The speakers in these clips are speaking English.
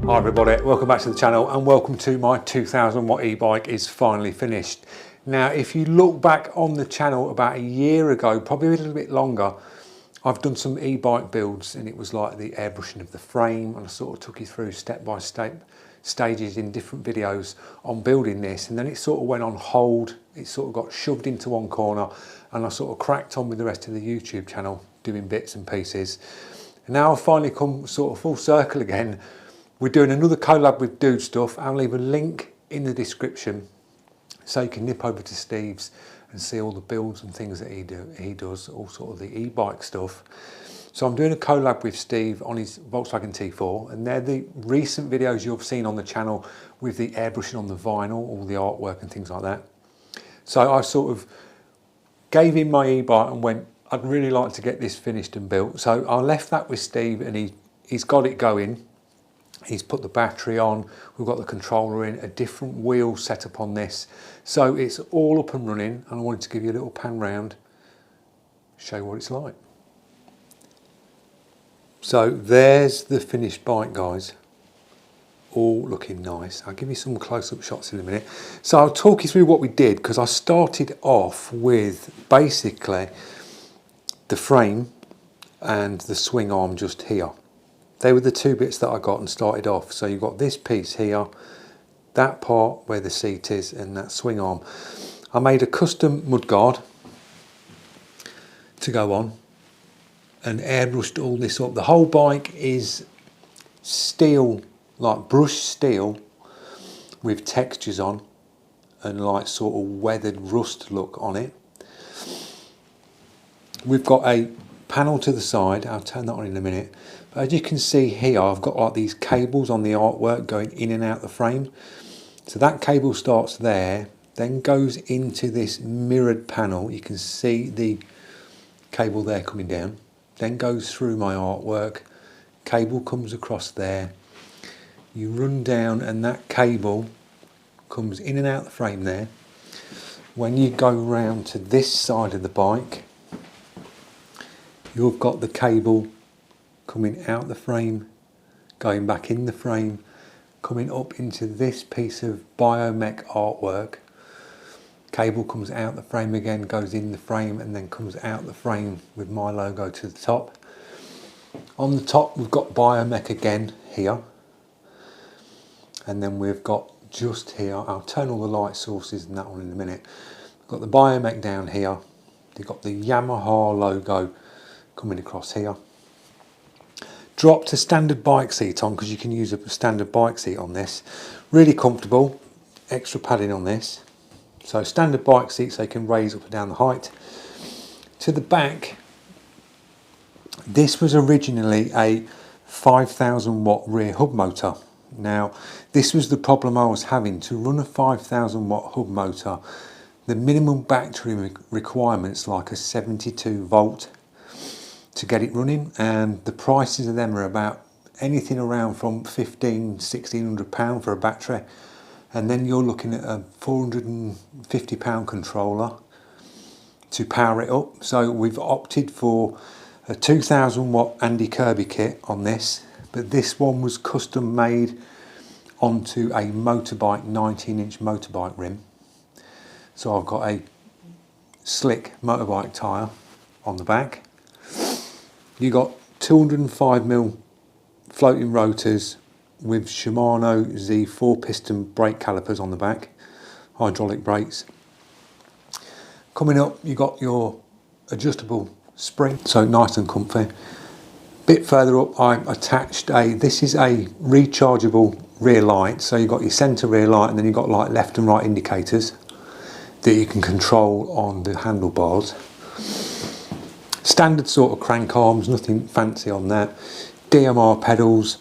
Hi everybody, welcome back to the channel and welcome to my 2000 watt e-bike is finally finished. Now if you look back on the channel about a year ago, probably a little bit longer, I've done some e-bike builds and it was like the airbrushing of the frame, and I sort of took you through step by step stages in different videos on building this, and then it sort of went on hold, it sort of got shoved into one corner and I sort of cracked on with the rest of the YouTube channel doing bits and pieces. And now I've finally come sort of full circle again. We're doing another collab with dudestuff. I'll leave a link in the description so you can nip over to Steve's and see all the builds and things that he does, all sort of the e-bike stuff. So I'm doing a collab with Steve on his Volkswagen T4, and they're the recent videos you've seen on the channel with the airbrushing on the vinyl, all the artwork and things like that. So I sort of gave him my e-bike and went, I'd really like to get this finished and built. So I left that with Steve and he's got it going. He's put the battery on, we've got the controller in, a different wheel set up on this. So it's all up and running, and I wanted to give you a little pan round, show you what it's like. So there's the finished bike, guys. All looking nice. I'll give you some close-up shots in a minute. So I'll talk you through what we did, because I started off with basically the frame and the swing arm just here. They were the two bits that I got and started off. So you've got this piece here, that part where the seat is, and that swing arm. I made a custom mudguard to go on and airbrushed all this up. The whole bike is steel, like brushed steel with textures on and like sort of weathered rust look on it. We've got a panel to the side, I'll turn that on in a minute. But as you can see here, I've got like these cables on the artwork going in and out the frame. So that cable starts there, then goes into this mirrored panel. You can see the cable there coming down, then goes through my artwork, cable comes across there, you run down and that cable comes in and out the frame there. When you go round to this side of the bike, you've got the cable coming out the frame, going back in the frame, coming up into this piece of biomech artwork. Cable comes out the frame again, goes in the frame, and then comes out the frame with my logo to the top. On the top we've got biomech again here, and then we've got just here, I'll turn all the light sources and that one in a minute. We've got the biomech down here, you've got the Yamaha logo coming across here. Dropped a standard bike seat on because you can use a standard bike seat on this. Really comfortable, extra padding on this. So standard bike seat so you can raise up and down the height. To the back, this was originally a 5000 watt rear hub motor. Now this was the problem I was having. To run a 5000 watt hub motor, the minimum battery requirements like a 72 volt to get it running, and the prices of them are about anything around from £1,500–1,600 for a battery, and then you're looking at a £450 controller to power it up. So we've opted for a 2000 watt Andy Kirby kit on this, but this one was custom made onto a motorbike 19-inch motorbike rim. So I've got a slick motorbike tyre on the back. You got 205mm floating rotors with Shimano Z4 piston brake calipers on the back, hydraulic brakes. Coming up, you got your adjustable spring, so nice and comfy. bit further up I attached this is a rechargeable rear light. So you've got your centre rear light and then you've got like left and right indicators that you can control on the handlebars. Standard sort of crank arms, nothing fancy on that. DMR pedals,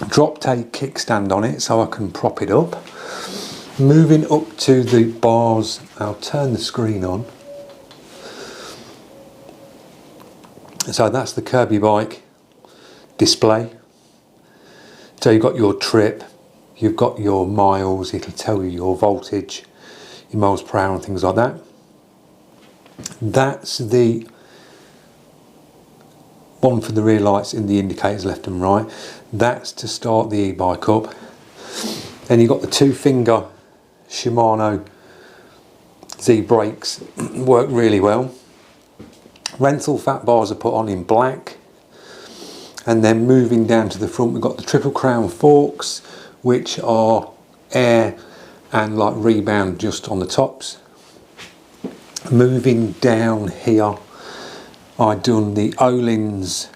drop take kickstand on it so I can prop it up. Moving up to the bars, I'll turn the screen on. So that's the Kirby bike display. So you've got your trip, you've got your miles, it'll tell you your voltage, your miles per hour and things like that. That's the one for the rear lights in the indicators left and right. That's to start the e-bike up. Then you've got the 2-finger Shimano Z brakes, work really well. Renthal fat bars are put on in black. And then moving down to the front, we've got the Triple Crown forks, which are air and like rebound just on the tops. Moving down here, I've done the Öhlins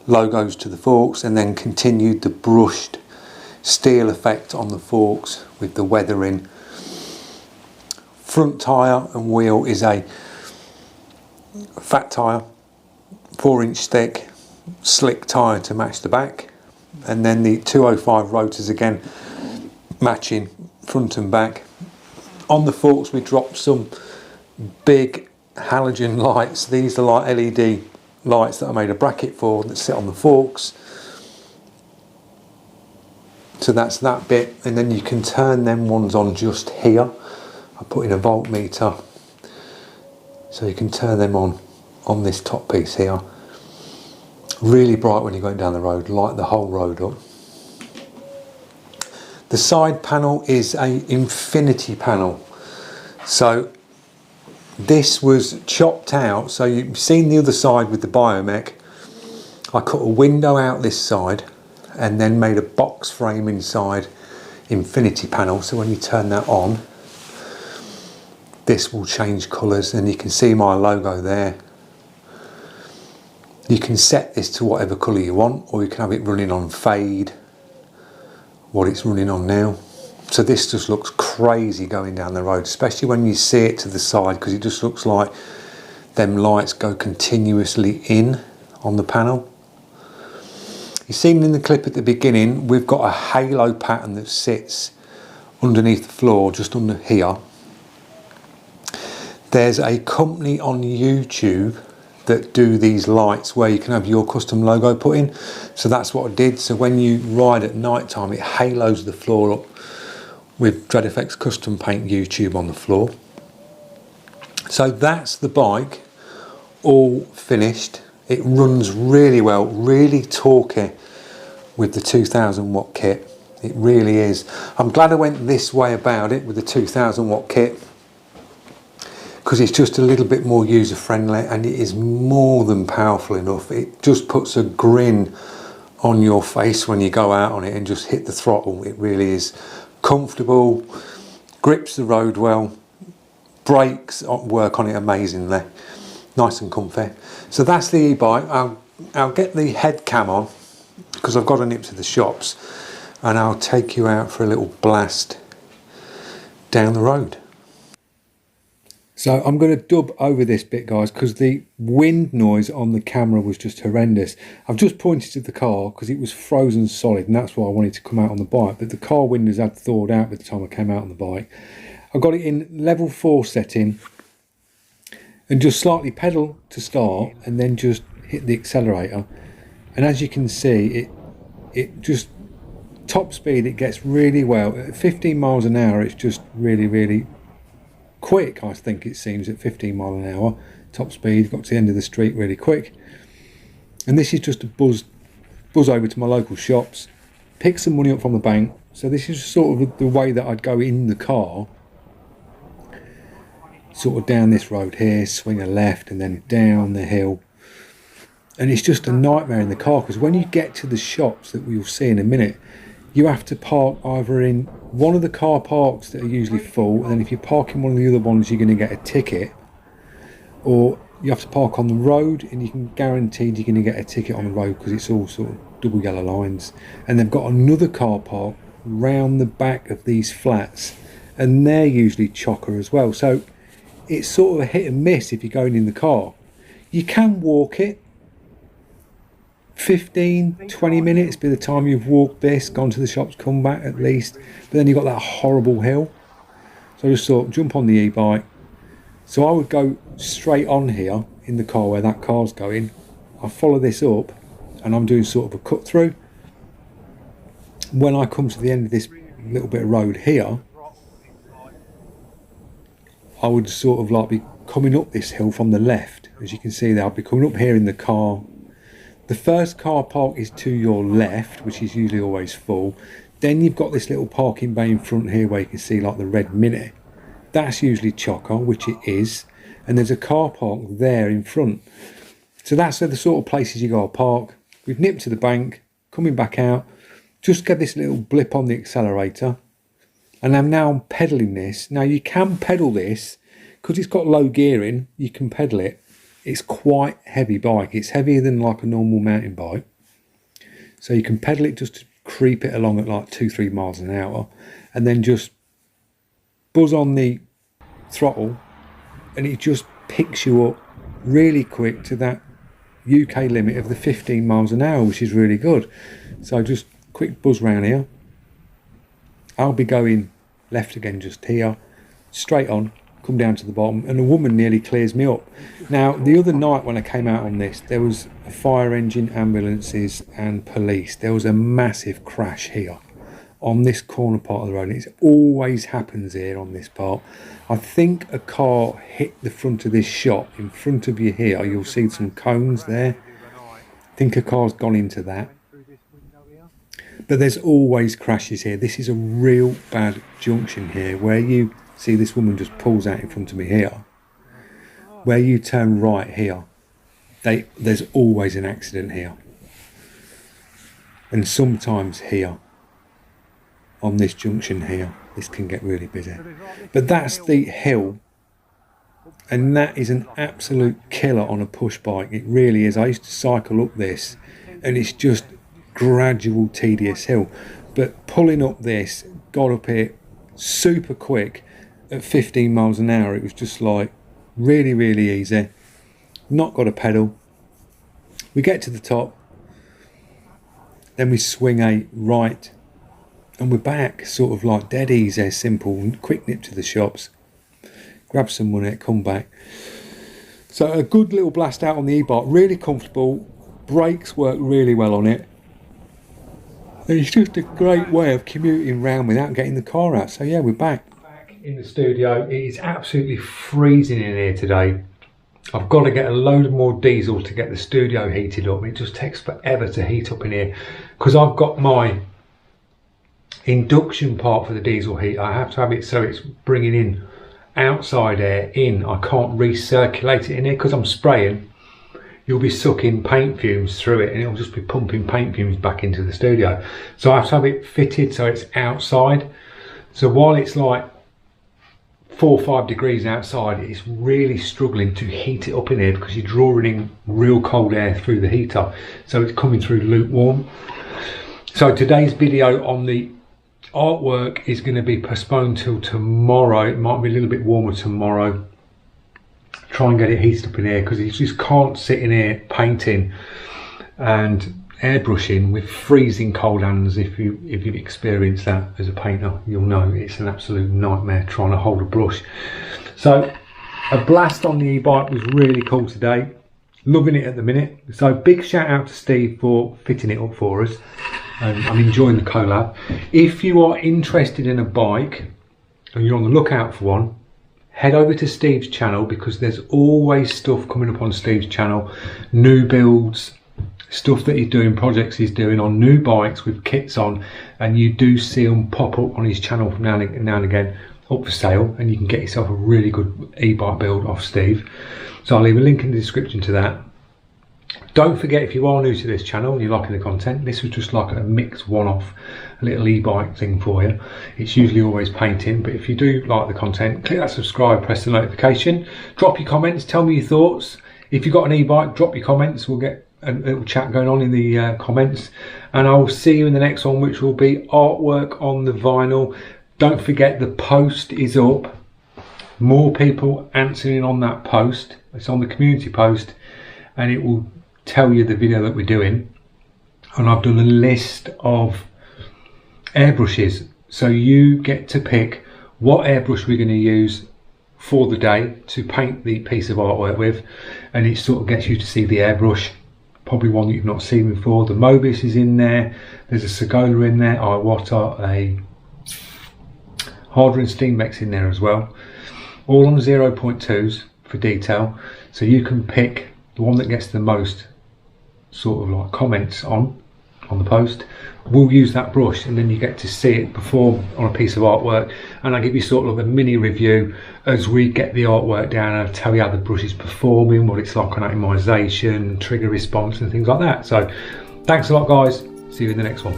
logos to the forks and then continued the brushed steel effect on the forks with the weathering. Front tyre and wheel is a fat tyre, 4-inch thick, slick tyre to match the back, and then the 205 rotors again matching front and back. On the forks we dropped some big halogen lights. These are like LED lights that I made a bracket for that sit on the forks. So that's that bit, and then you can turn them ones on just here. I put in a voltmeter so you can turn them on this top piece here. Really bright when you're going down the road, light the whole road up. The side panel is a infinity panel. So this was chopped out. So you've seen the other side with the Biomech. I cut a window out this side and then made a box frame inside infinity panel. So when you turn that on, this will change colours and you can see my logo there. You can set this to whatever colour you want, or you can have it running on fade, what it's running on now. So this just looks crazy going down the road, especially when you see it to the side, because it just looks like them lights go continuously in on the panel. You've seen in the clip at the beginning, we've got a halo pattern that sits underneath the floor, just under here. There's a company on YouTube that do these lights where you can have your custom logo put in. So that's what I did. So when you ride at night time, it halos the floor up with DreadFX custom paint YouTube on the floor. So that's the bike all finished. It runs really well, really torquey with the 2000 watt kit. It really is. I'm glad I went this way about it with the 2000 watt kit, because it's just a little bit more user friendly and it is more than powerful enough. It just puts a grin on your face when you go out on it and just hit the throttle. It really is comfortable, grips the road well, brakes work on it amazingly, nice and comfy. So that's the e-bike. I'll get the head cam on because I've got to nip to the shops, and I'll take you out for a little blast down the road. So I'm going to dub over this bit, guys, because the wind noise on the camera was just horrendous. I've just pointed to the car because it was frozen solid, and that's why I wanted to come out on the bike. But the car windows had thawed out by the time I came out on the bike. I got it in level 4 setting and just slightly pedal to start and then just hit the accelerator. And as you can see, it just top speed, it gets really well. At 15 miles an hour, it's just really quick. I think it seems at 15 miles an hour top speed, got to the end of the street really quick. And this is just a buzz over to my local shops, pick some money up from the bank. So this is sort of the way that I'd go in the car, sort of down this road here, swing a left and then down the hill. And it's just a nightmare in the car, because when you get to the shops that we'll see in a minute, you have to park either in one of the car parks that are usually full, and then if you park in one of the other ones you're going to get a ticket, or you have to park on the road, and you can guaranteed you're going to get a ticket on the road because it's all sort of double yellow lines. And they've got another car park round the back of these flats, and they're usually chocker as well. So it's sort of a hit and miss if you're going in the car. You can walk it 15-20 minutes by the time you've walked this, gone to the shops, come back at least. But then you've got that horrible hill. So I just thought, jump on the e-bike. So I would go straight on here in the car where that car's going. I follow this up, and I'm doing sort of a cut through. When I come to the end of this little bit of road here, I would sort of like be coming up this hill from the left. As you can see there, I'll be coming up here in the car. The first car park is to your left, which is usually always full. Then you've got this little parking bay in front here where you can see like the red Mini. That's usually chocker, which it is. And there's a car park there in front. So that's the sort of places you go to park. We've nipped to the bank, coming back out, just get this little blip on the accelerator. And I'm now pedalling this. Now you can pedal this, because it's got low gearing, you can pedal it. It's quite heavy bike. It's heavier than like a normal mountain bike. So you can pedal it just to creep it along at like 2-3 miles an hour, and then just buzz on the throttle, and it just picks you up really quick to that UK limit of the 15 miles an hour, which is really good. So just quick buzz round here. I'll be going left again just here, straight on, come down to the bottom, and the woman nearly clears me up. Now the other night when I came out on this, there was a fire engine, ambulances and police. There was a massive crash here on this corner part of the road. It always happens here on this part. I think a car hit the front of this shop in front of you here. You'll see some cones there. I think a car's gone into that. But there's always crashes here. This is a real bad junction here, where you see this woman just pulls out in front of me here. Where you turn right here, there's always an accident here. And sometimes here, on this junction here, this can get really busy. But that's the hill, and that is an absolute killer on a push bike. It really is. I used to cycle up this, and it's just gradual, tedious hill. But pulling up this, got up here super quick at 15 miles an hour. It was just like really, really easy. Not got a pedal. We get to the top, then we swing a right, and we're back, sort of like dead easy, simple, quick nip to the shops, grab some money, come back. So a good little blast out on the e-bike, really comfortable, brakes work really well on it. And it's just a great way of commuting round without getting the car out. So yeah, we're back in the studio. It is absolutely freezing in here today. I've got to get a load more diesel to get the studio heated up. It just takes forever to heat up in here, because I've got my induction part for the diesel heat. I have to have it so it's bringing in outside air in. I can't recirculate it in here because I'm spraying. You'll be sucking paint fumes through it, and it'll just be pumping paint fumes back into the studio. So I have to have it fitted so it's outside. So while it's like 4 or 5 degrees outside, it's really struggling to heat it up in here because you're drawing in real cold air through the heater. So it's coming through lukewarm. So today's video on the artwork is going to be postponed till tomorrow. It might be a little bit warmer tomorrow. Try and get it heated up in here, because you just can't sit in here painting and airbrushing with freezing cold hands. If you've experienced that as a painter, you'll know it's an absolute nightmare trying to hold a brush. So a blast on the e-bike was really cool today. Loving it at the minute. So big shout out to Steve for fitting it up for us. I'm enjoying the collab. If you are interested in a bike and you're on the lookout for one, head over to Steve's channel, because there's always stuff coming up on Steve's channel, new builds, stuff that he's doing, projects he's doing on new bikes with kits on, and you do see them pop up on his channel from now and again up for sale, and you can get yourself a really good e-bike build off Steve. So I'll leave a link in the description to that. Don't forget, if you are new to this channel and you're liking the content, this was just like a mixed one-off, a little e-bike thing for you. It's usually always painting, but if you do like the content, click that subscribe, press the notification, drop your comments, tell me your thoughts. If you've got an e-bike, drop your comments. We'll get a little chat going on in the comments, and I'll see you in the next one, which will be artwork on the vinyl. Don't forget, the post is up. More people answering on that post. It's on the community post, and it will tell you the video that we're doing. And I've done a list of airbrushes, so you get to pick what airbrush we're going to use for the day to paint the piece of artwork with, and it sort of gets you to see the airbrush, probably one that you've not seen before. The Mobius is in there, there's a Segola in there, Iwata, a Harder and Steambeck's in there as well, all on 0.2s for detail, so you can pick the one that gets the most sort of like comments on the post. We'll use that brush, and then you get to see it perform on a piece of artwork, and I'll give you sort of a mini review as we get the artwork down, and I'll tell you how the brush is performing, what it's like on atomization, trigger response and things like that. So thanks a lot guys, see you in the next one.